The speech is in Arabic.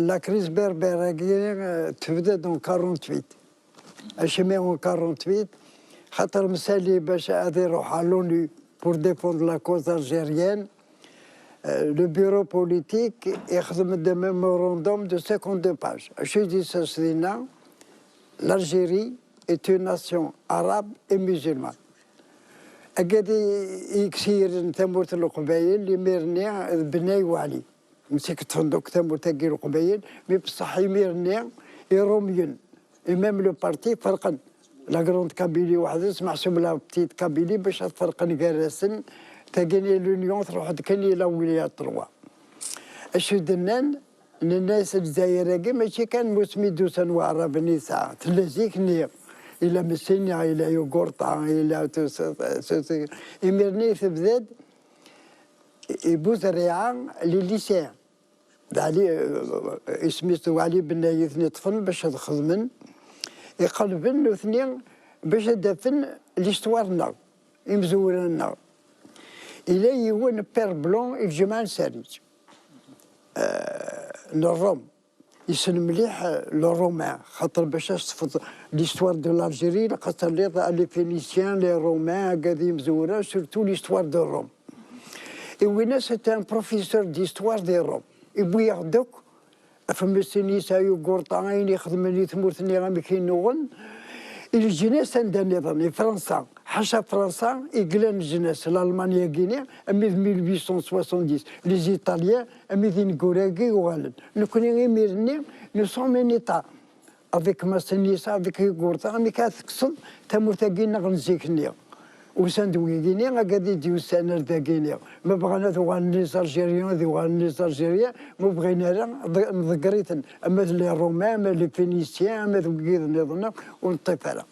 لا كريز بربره تبدا دون 48 اشمي 48 خاطر مسالي باش غادي يروح على لونو بور ديفوند لا كوز الجيريان. لو بيرو بوليتيك يخدم دو ميموراندوم دو 52 باج. اش يدي ساسدينا l'Algérie est une nation arabe et musulmane. أكادي يكسير ثمورة القبائل اللي ميرني بناي وعلي مسك تفندق ثمورة تاكي القبائل مي بصح يميرني يروميون إمام لو بارتي فرقا لا كروند كابيلي واحد محسوب لا بتيت كابيلي باش تفرقن كراسن تاكيني لونيون تروح تكني لا ولايات تروا. اش دنان الناس الجزائريين ماشي كان مسميدو سنوار بني ساعة تلازيك نير إلى مسينيا إلى يوغورتا إلى إميرني ثبذاد بوزريعة لليسيان علي اسميتو علي بن يثني طفل باش تخدمن يقلبن اثنين باش دفن ليستوارنا يمزورنا إلى يون بير بلون الجمال ساريج للروم يسن مليح لو رومان خاطر باش تصفط ليستوار دو لالجيري خاطر لي فينيسيان لي رومان قاعدين مزوره سورتو ليستوار دو روم. وين سيت ان بروفيسور ديستوار دي روم يبغي ياخدوك فمسني سايو قرطاين يخدم لي ثمورتني غامي كينوغن الجناس عندها نظام فرنسا حاشا فرنسا يقلان الجناس الالمانيا كينيا امي 1870 لي ايطاليان امي ذين كوراكي وغالن نكوني غير ميرني نو سون ان ايتا افيك ماسنيسا افيك يغورتا مي كاتكسن تمورتا كينا غنزيكنيا وساندوي كينيا غادي يديو السنر دا كينيا ما بغينا ذوغان نيس الجيريان ذوغان نيس الجيريان ما بغينا لا مذكريتن اما لي رومان اما لي فينيسيان اما ذوك كيد نظنا ونطيفها